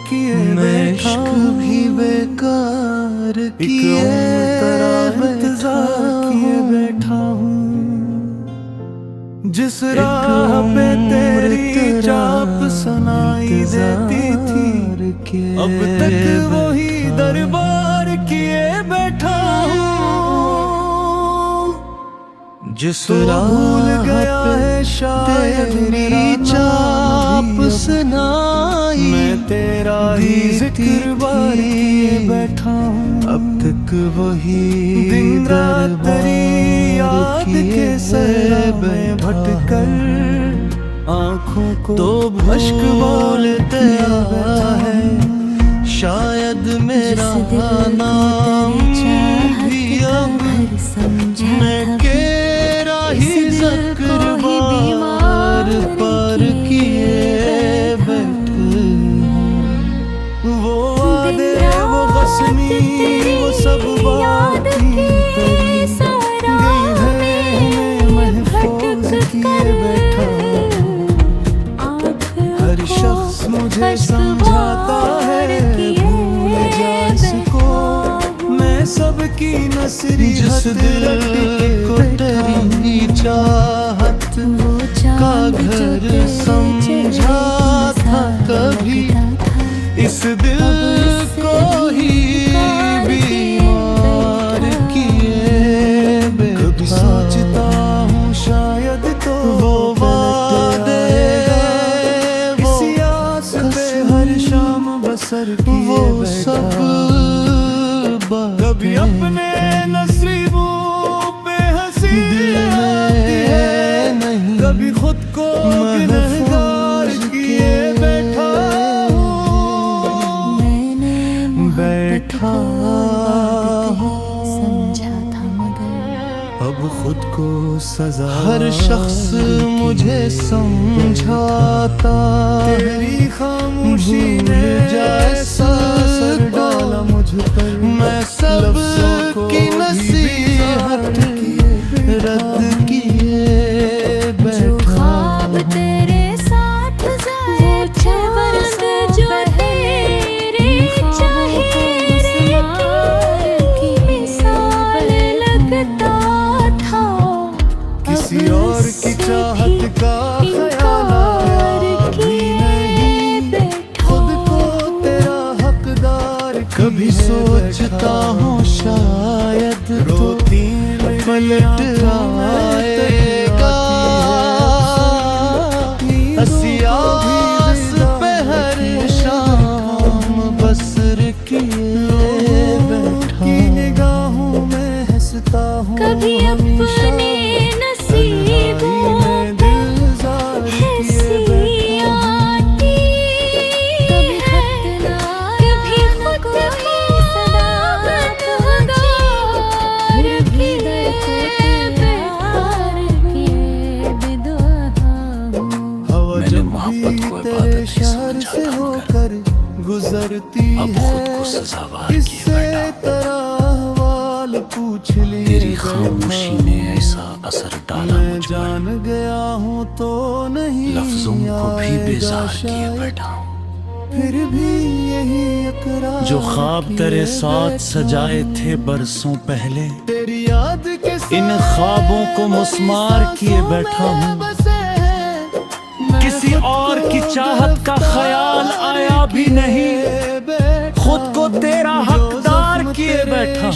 किए मैं इश्क भी बेकार किए इंतजार किए बैठा हूँ। जिस राह पे तेरी चाप सुनाई देती थी, अब तक वही दरबार किए बैठा हूँ। जिस तो भूल गया है शायद तेरी चाप सुनाई मैं तेरा ही जिक्र बार किए बैठा हूँ। अब तक वही दिन रात तेरी याद के सहरा में भटकर आँखों को तो अश्क बोलते है शायद मेरा नाम भी अब मैं केरा ही ज़िक्र बार बार किए बैठे। वो वादे वो कसमी वो सब बातें तेरी गई है महफूज किए बैठा। हर शख्स मुझे समझाता है भूल जा इसको, मैं सबकी नसरी जिस दिल को तेरी चाहत का घर समझा था कभी, इस दिल को ही बीमार किए कभी सोचता हूँ शायद तो वो वादे इसी आस पे हर शाम बसर किए वो सब कभी अपने नसीबों पे हंसी आती है, नहीं कभी खुद को गुनहगार किए बैठा हूँ। बैठा अब खुद को सजा हर शख्स मुझे समझाता तेरी खामोशी ने जैसा असर डाला मुझ पर। मैं सब की नसीहत रद्द किए बैठा। तेरे साथ जाए बरस जो तेरे चाहे की मिसाल लगता था। किसी और की चाहत का ख्याल आया भी नहीं, खुद को तेरा हकदार कभी सोचता हूँ शायद तो पलट आएगा हंसी आस पे हर शाम बसर किए बैठा। निगाहों में हंसता हूँ कभी अपने नसीबों पे हंसी आती है, कभी खुद को सदाकत हजार किए प्यार किए बेदुआ हूँ। हवा मैंने जब मोहब्बत भी को तेरे इबादत ही शहर समझा से था होकर गुजरती अब है, खुद को सजावार किए इससे बैठा। तेरा अहवाल पूछ लिए तेरी खामोशी ने ऐसा असर डाला मैं मुझ पर, जान गया हूँ तो नहीं लफ्जों को भी आएगा बेजार किए शायद, बैठा हूँ। फिर भी यही इकरार जो ख्वाब किए तेरे साथ बैठा सजाए थे बरसों पहले, तेरी याद के इन ख्वाबों को मुस्मार किए बैठा हूँ। किसी और की चाहत का ख्याल आया भी नहीं, खुद को तेरा हकदार किए बैठा हूँ।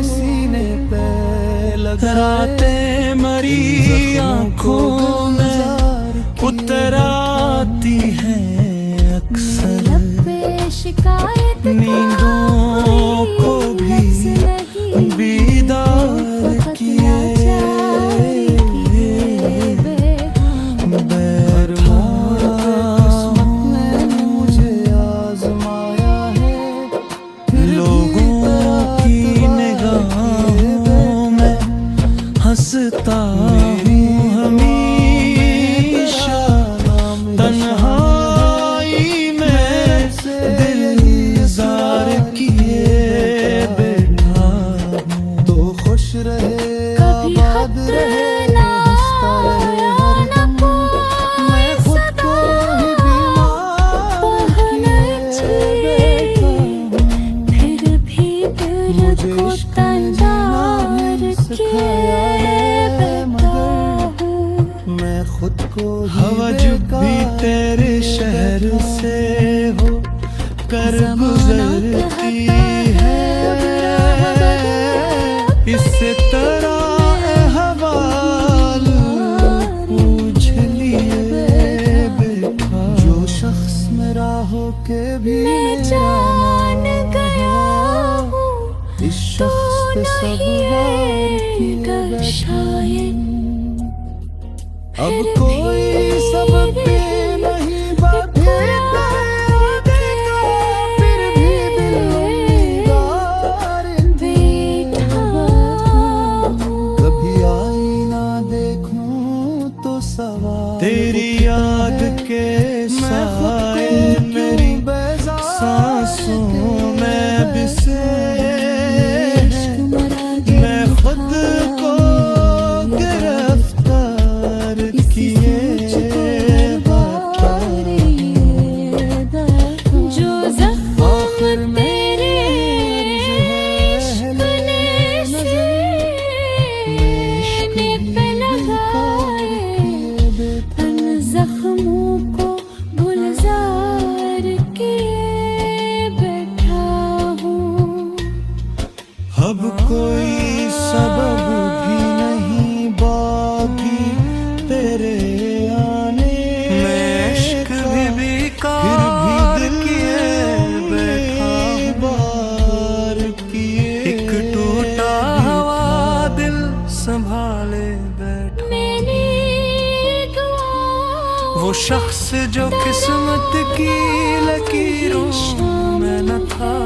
सीने पे रातें मरी आँखों में उतर आती हैं अक्सर, शिकायत नींदों को भी बीदार किए मुझे आजमाया है, लोगों की निगाहों में हंसता हूँ हमेशा, तन्हाई में दिल जार किए गुजरती है इससे तरह हवाल पूछ लिए बेटा। जो शख्स मेरा होके भी मैं जान गया हूँ इस शख्स पे सब वार किए बैठा। शायद अब कोई सबब पे नहीं बाधे फिर भी दिल उम्मीदवार कभी आईना देखूं तो सवाल तेरी याद के साए मेरी सांसों में बिसे मैं खुद को गिरफ्तार किए जो जख्म तेरे इश्क ने सीने पे लगाए उन जख्मों को गुलजार किए बैठा हूँ। अब कोई सबब भी नहीं बाकी तेरे आने में इश्क भी बेकार किए बैठा बार किए एक टूटा हुआ दिल संभाले बैठा। मेरी दुआ वो शख्स जो किस्मत की लकीरों में न था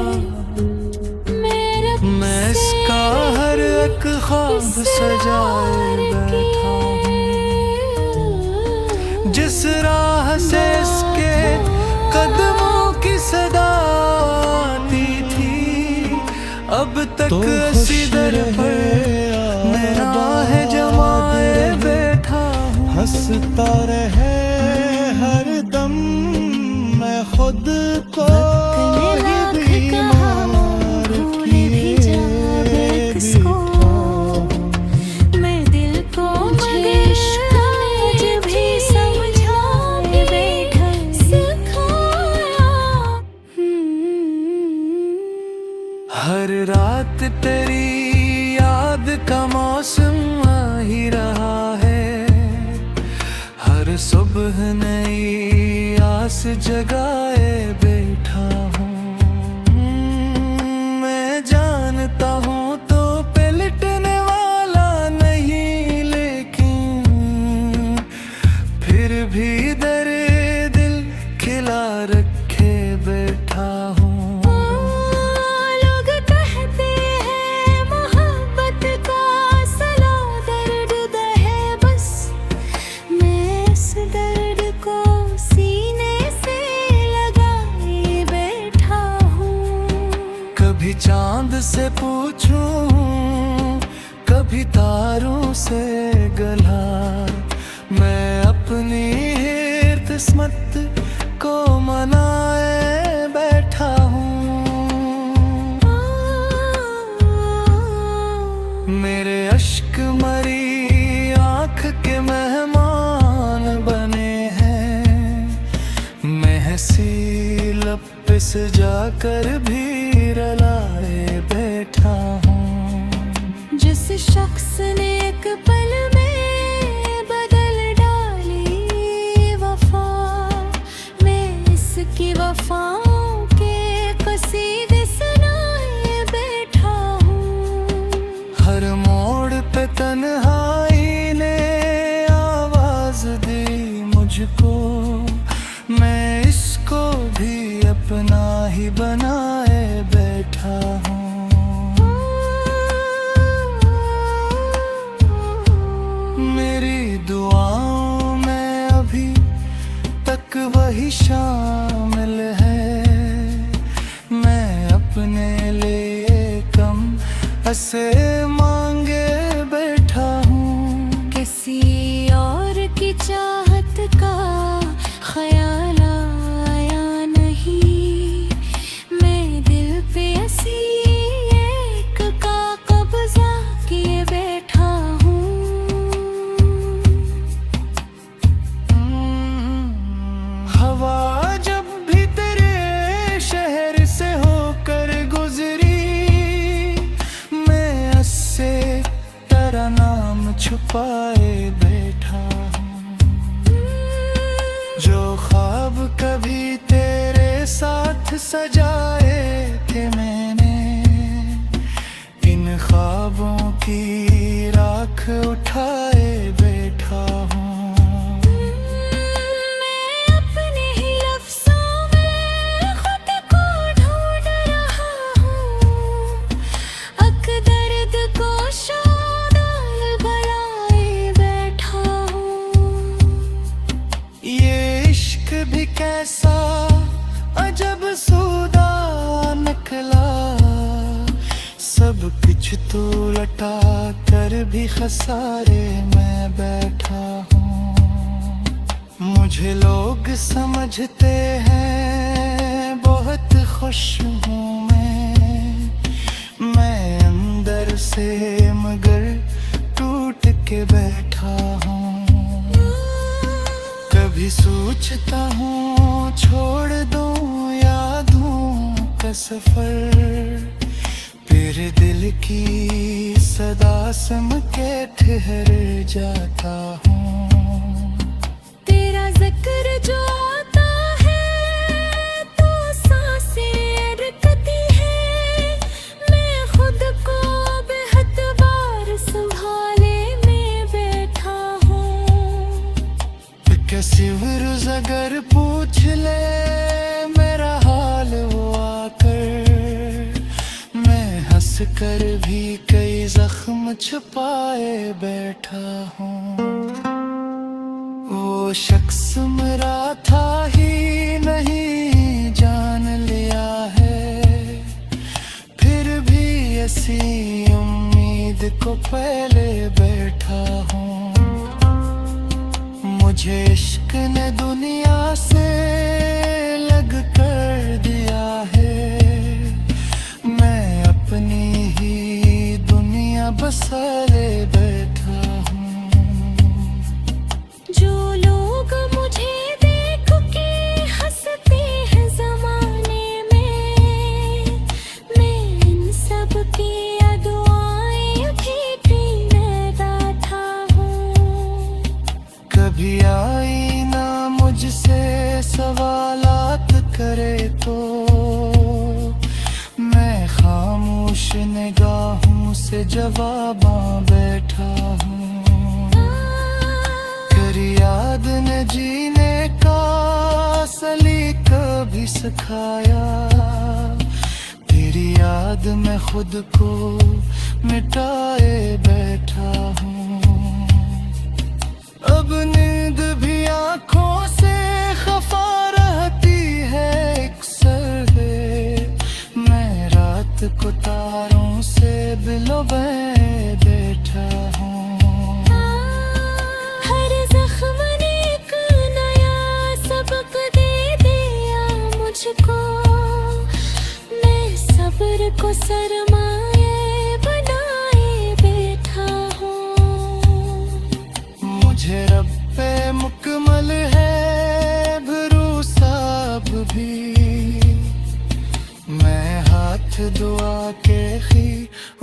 मैं इसका हर एक ख्वाब सजाए बैठा हूँ। जिस राह से इसके कदमों की सदा आती थी अब तक सिदर पर मेरा है जमाए बैठा हूँ। हंसता रहे हर दम मैं खुद को हर रात तेरी याद का मौसम आ ही रहा है हर सुबह नई आस जगाए बैठा हूँ। मैं जानता हूँ तो पलटने वाला नहीं लेकिन फिर भी दर्द दिल खिला रखे बैठा हूँ। कभी चांद से पूछूं कभी तारों से गला मैं अपनी किस्मत को मनाए बैठा हूँ। मेरे अश्क मरी आँख के मेहमान बने हैं मैं हंसी लब पे जाकर भी रलाए बैठा हूँ। जिस शख्स ने एक पल में बदल डाली वफा मैं इसकी वफाओं के कसीदे सुनाए बैठा हूँ। हर मोड़ पे तन्हाई ने आवाज दी मुझको मैं इसको भी अपना ही बनाए बैठा हूँ। मेरी दुआओं में अभी तक वही शामिल है मैं अपने लिए कम ऐसे मांगे बैठा हूँ। किसी और की चाहत का ख्याल आया नहीं मैं दिल पे ऐसी एक का कब्जा किए बैठा हूँ। हवा जब भी तेरे शहर छुपाए बैठा हूँ। जो ख्वाब कभी तेरे साथ सजाए थे मैंने, इन ख्वाबों की राख उठाए बैठा हूँ। भी कैसा अजब सौदा निकला, सब कुछ तो लटा कर भी खसारे में बैठा हूँ। मुझे लोग समझते हैं बहुत खुश हूँ मैं अंदर से मगर टूट के बैठा हूँ। कभी सोचता हूँ छोड़ दूँ यादों का सफर, फिर दिल की सदा सुन के ठहर जाता हूँ। तेरा जिक्र जो आता है तो सांसें रुकती है, मैं खुद को बेहद बार संभाले में बैठा हूँ। कैसी विरुज अगर पूछ ले मेरा हाल वो आकर, मैं हंस कर भी कई जख्म छुपाए बैठा हूँ। वो शख्स मेरा था ही नहीं जान लिया है, फिर भी ऐसी उम्मीद को पहले बैठा हूँ। मुझे इश्क ने दुनिया से लग कर दिया है, मैं अपनी ही दुनिया बसाले बैठा हूँ। जो लोग मुझे देख के हंसते हैं ज़माने में, मैं इन सब की दुआएं भी पीने बैठा हूँ। कभी आई ना मुझसे सवालात करे तो मैं खामोश निगाहों से जवाबां बैठा हूँ। कर याद न जीने का सलीका भी सिखाया, तेरी याद में खुद को मिटाए बैठा हूँ। अब नींद भी आँखों से खफा रहती है अक्सर, मैं रात को तारों से बिलोबे बैठा हूँ। हर जख्म ने एक नया सबक दे दिया मुझको, मैं सब्र को सरमाए बनाए बैठा हूँ। मुझे रब पे मुकम्मल है भरोसा अब भी, मैं हाथ दुआ के ही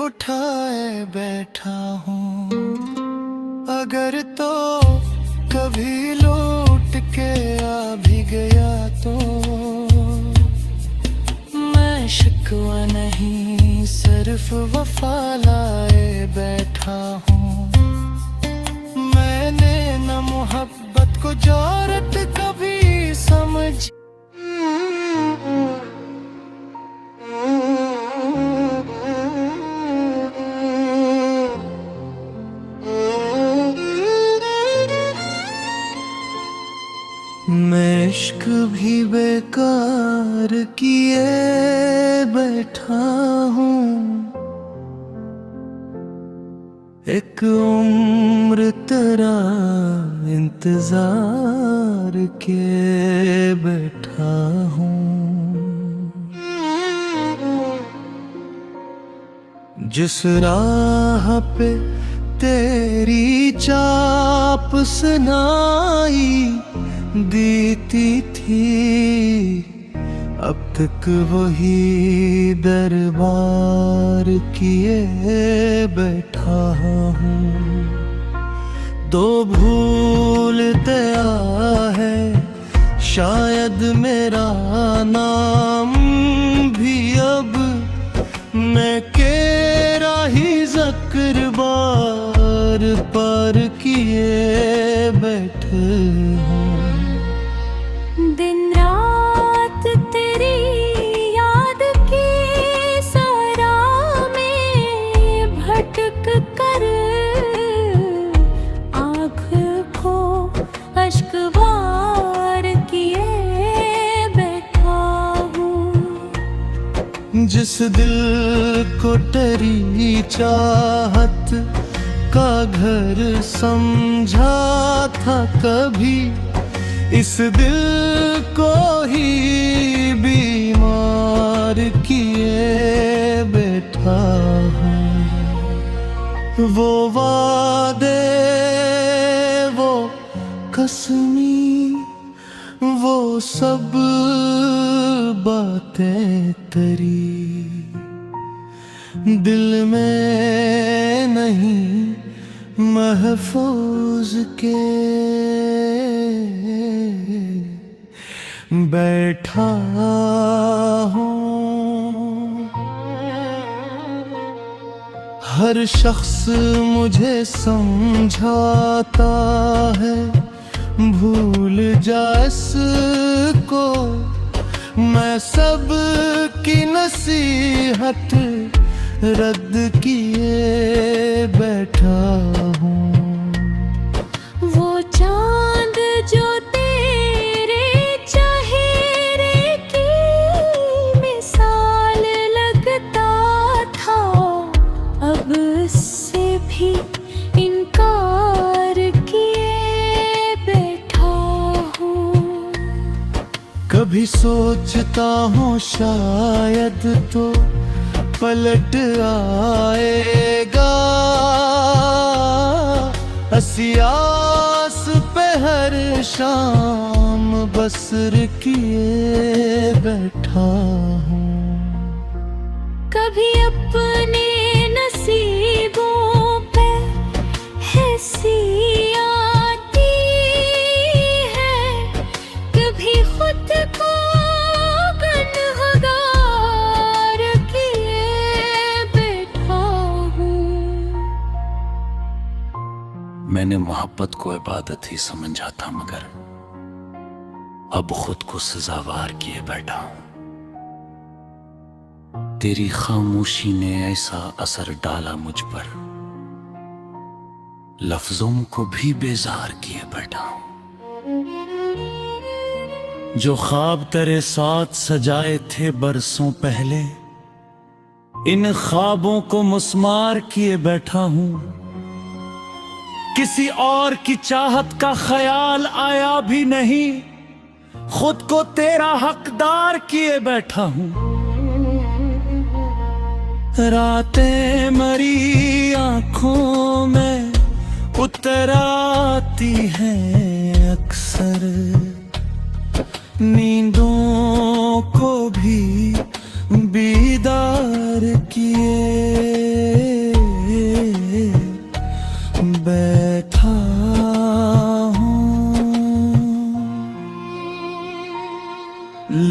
उठाए बैठा हूँ। अगर तो कभी लौट के आ भी गया तो मैं शिकवा नहीं सिर्फ वफा लाए बैठा हूँ। मैंने न मोहब्बत को जारत कभी समझ, मैं इश्क भी बेकार किए बैठा हूँ। एक उम्र तेरा इंतजार के बैठा हूँ। जिस राह पे तेरी चाप सुनाई देती थी, अब तक वही दरबार किए बैठा हूँ। तो भूलते है शायद मेरा नाम भी अब मैं केरा ही ज़क्र बार पार किए बैठे हूँ। दिन रात तेरी याद की सरा में भटक कर आँख को अश्क बार किए बैठा हूँ। जिस दिल को तेरी चाहत का घर समझा था कभी, इस दिल को ही बीमार किए बैठा हूँ। वो वादे, वो कसमी, वो सब बातें तेरी दिल में नहीं महफूज के बैठा हूँ। हर शख्स मुझे समझाता है भूल जा इसको, मैं सब की नसीहत रद्द किए बैठा हूँ। वो चांद जो तेरे चेहरे की मिसाल लगता था, अब उससे भी इनकार किए बैठा हूँ। कभी सोचता हूँ शायद तो पलट आएगा, असियास पे हर शाम बसर किए बैठा हूँ। कभी अपने नसीबों पे हंसी आती है, कभी खुद को मैंने मोहब्बत को इबादत ही समझा था, मगर अब खुद को सजावार किए बैठा हूं। तेरी खामोशी ने ऐसा असर डाला मुझ पर, लफ्जों को भी बेजार किए बैठा हूं। जो ख्वाब तेरे साथ सजाए थे बरसों पहले, इन ख्वाबों को मुस्मार किए बैठा हूं। किसी और की चाहत का ख्याल आया भी नहीं, खुद को तेरा हकदार किए बैठा हूं। रातें मरी आंखों में उतर आती हैं अक्सर, नींदों को भी बीदार किए बैठा हूँ।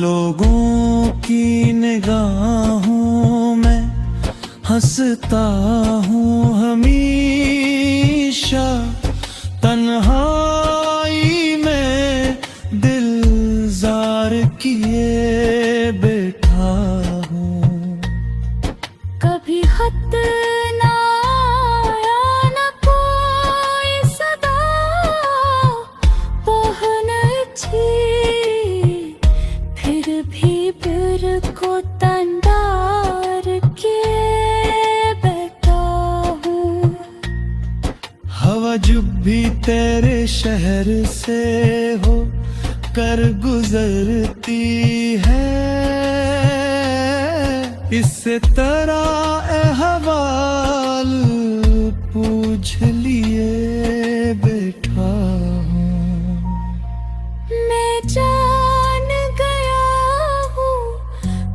लोगों की निगाहों में हंसता हूँ हमेशा, तन्हाई में दिल जार किए बैठा हूँ। कभी खत ना आया ना कोई सदा पहुंची, फिर भी दिल को तंदार किए बैठा हूँ। हवा जब भी तेरे शहर से हो कर गुजरती है, इससे तरह अहवाल पूछ लिए बैठा हूँ। मैं जान गया हूँ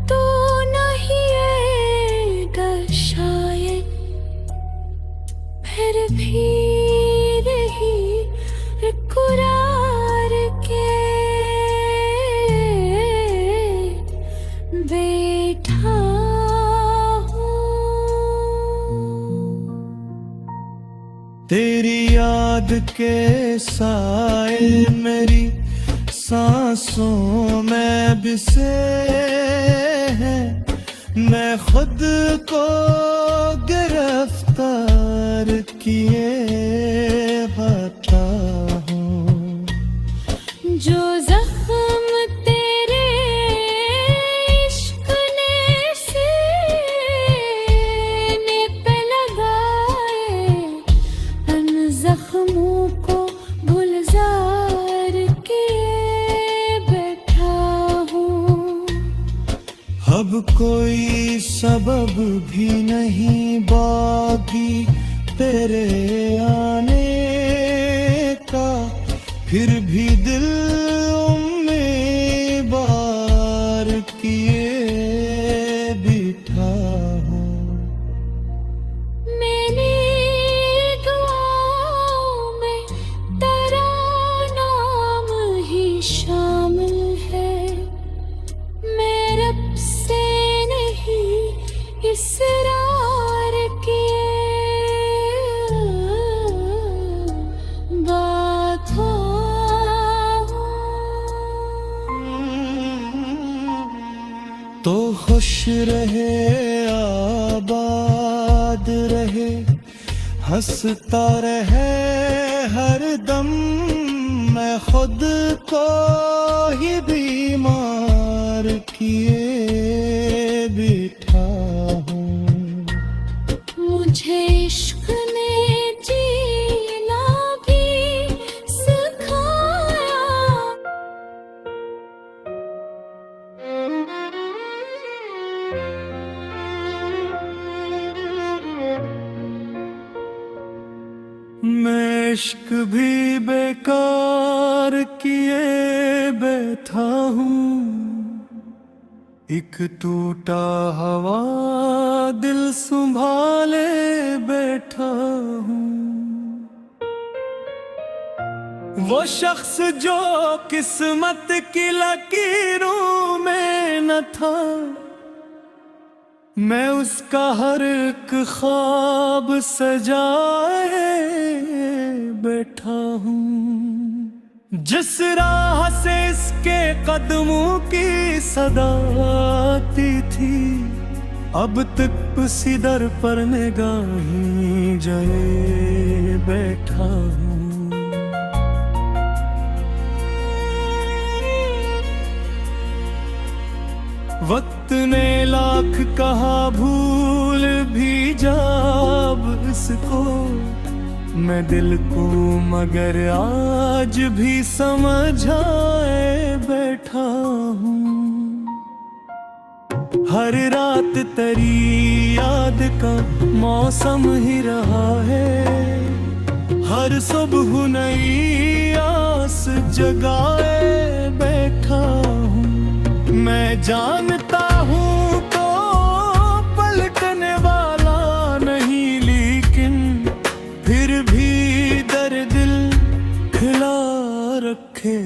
तू नहीं आएगा शायद, फिर भी रही बैठा हूँ। तेरी याद के साए मेरी सांसों में बिसे हैं, मैं खुद को गिरफ्तार किए खाता हूँ। जो जख्म तेरे इश्क ने सीने पे लगाए, उन जख्मों को गुलजार किए बैठा हूँ। अब कोई सबब भी नहीं बाकी तेरे आने का, फिर भी दिल में बार किए बिठा हूँ। मेरी दुआओं में तेरा नाम ही शामिल है, मैं रब से नहीं इसरार किए बात हो। तो खुश रहे आबाद रहे, हंसता रहे हर दम, मैं खुद को ही बीमार किए बिठा हूँ। मुझे इश्क ने जीना भी सिखाया, मैं इश्क भी बेकार किए बैठा हूँ। एक टूटा हवा दिल संभाले बैठा हूँ। वो शख्स जो किस्मत की लकीरों में न था, मैं उसका हर एक ख्वाब सजाए बैठा हूँ। जिस राह से इसके कदमों की सदा आती थी, अब तक उसी दर पर निगाहें जाए बैठा हूँ। वक्त ने लाख कहा भूल भी जाब इसको, मैं दिल को मगर आज भी समझाए बैठा हूँ। हर रात तेरी याद का मौसम ही रहा है, हर सुबह नई आस जगाए बैठा हूँ। मैं जानता हूँ तो पलटने वाला नहीं, लेकिन फिर भी दर्द दिल खिला रखे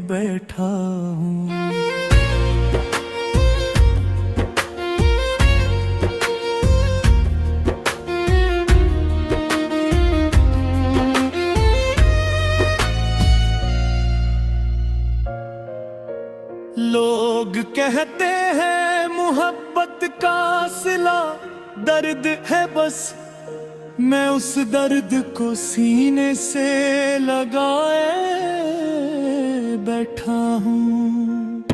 बैठा हूँ। लोग कहते हैं मोहब्बत का सिला दर्द है, बस मैं उस दर्द को सीने से लगाए बैठा हूँ।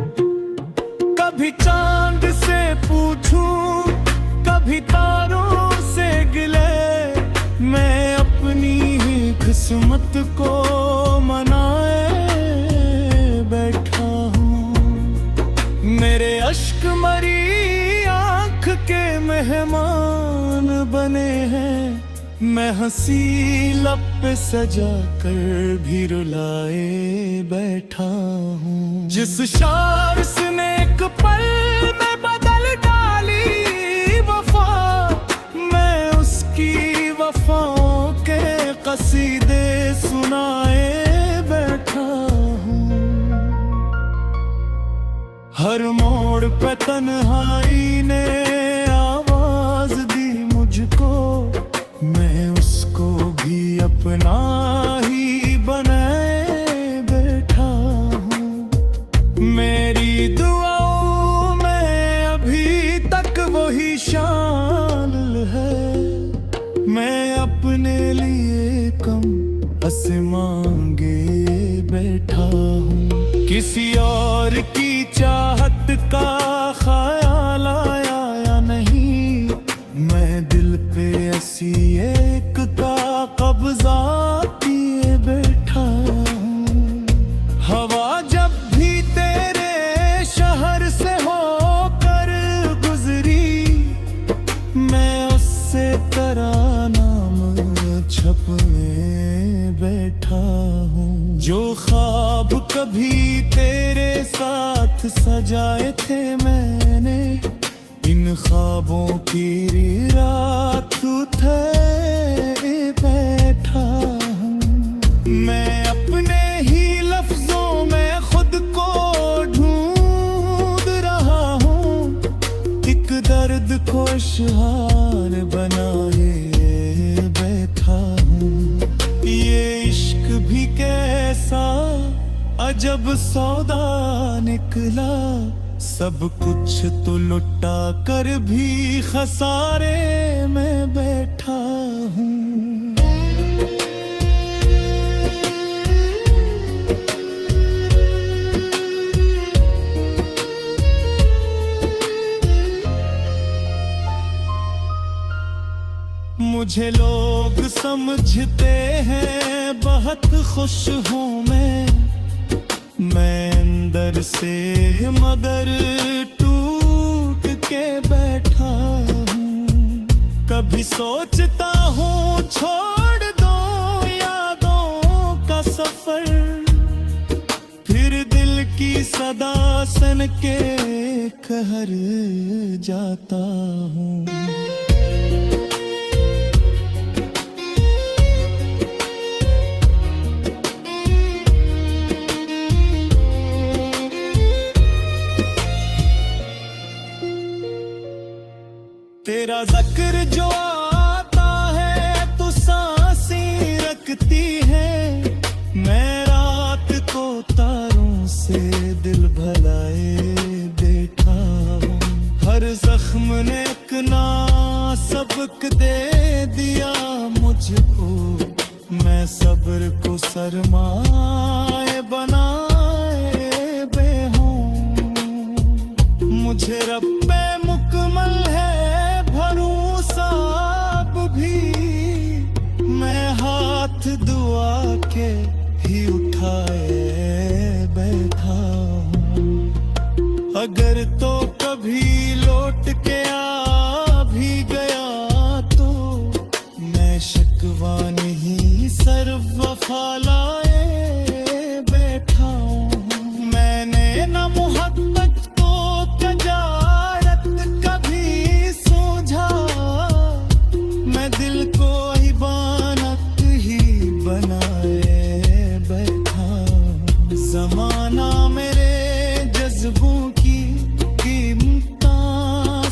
कभी चांद से पूछूं, कभी तारों से गिले, मैं अपनी ही किस्मत को मनाए बैठा हूँ। मेरे अश्क मरी आँख के मेहमान बने हैं, मैं हंसी लब पे सजा कर भी रुलाए बैठा हूँ। जिस शख्स ने एक पल में बदल डाली वफा, मैं उसकी वफाओं के कसीदे सुनाए बैठा हूँ। हर मोड़ मोड़ पे तन्हाई ने आवाज दी मुझको, मैं उसको भी अपना ही बनाए बैठा हूँ। मेरी दुआओं में अभी तक वही शामिल है, मैं अपने लिए कम आसमांगे बैठा हूँ। किसी और की चाहत का ख्याल आया या नहीं, मैं दिल पे ऐसी एक का कब्जा किए बैठा हूँ। हवा जब भी तेरे शहर से होकर गुजरी, मैं उससे तेरा नाम छपने बैठा हूँ। जो ख्वाब कभी तेरे साथ सजाए थे मैंने, इन ख्वाबों की रात उठे बैठा हूँ। मैं अपने ही लफ्जों में खुद को ढूंढ रहा हूँ, एक दर्द को इश्हार बनाए बैठा हूँ। ये इश्क भी कैसा अजब सौदा निकला, सब कुछ तो लुटा कर भी खसारे में बैठा हूँ। मुझे लोग समझते हैं बहुत खुश हूँ मैं अंदर से मगर टूट के बैठा हूँ। कभी सोचता हूँ छोड़ दो यादों का सफर, फिर दिल की सदा सन के कहर जाता हूँ। तेरा जिक्र जो आता है तो सांसें रखती है, मैं रात को तारों से दिल भलाए बैठा हूँ। हर जख्म ने एक ना सबक दे दिया मुझको, मैं सब्र को सरमाए बनाए बे हूँ। मुझे रब पे मुकम्मल है भरोसा अब भी, मैं हाथ दुआ के ही उठाए बैठा हूँ। अगर तो कभी लौट के आ भी गया तो मैं शिकवा नहीं सर वफा लाए बैठा हूँ। मैंने न मोहब्बत को तजारत कभी सोझा, मैं दिल को इबानत ही बनाए बैठा। जमाना मेरे जज्बों की कीमता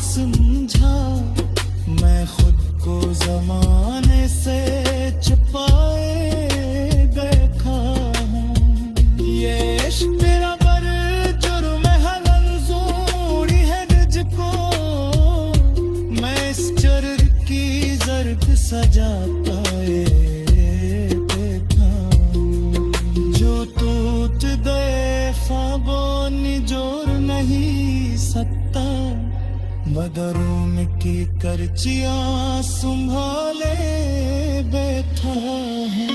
समझा, मैं खुद को जमाने से छुपाए देखा हूँ। ये इश्क तेरा बर जुर्म है मंजूरी है तुझको, मैं इस जर्र की जर्द सजा पाए देखा हूँ। जो टूट गए ख्वाबों निजोर नहीं सकता, बदरों की करचियां संभाले बैठा है।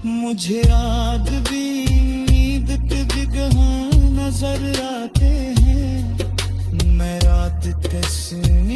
मुझे रात भी नींद के बिगहा नजर आते हैं, मैं रात के सीने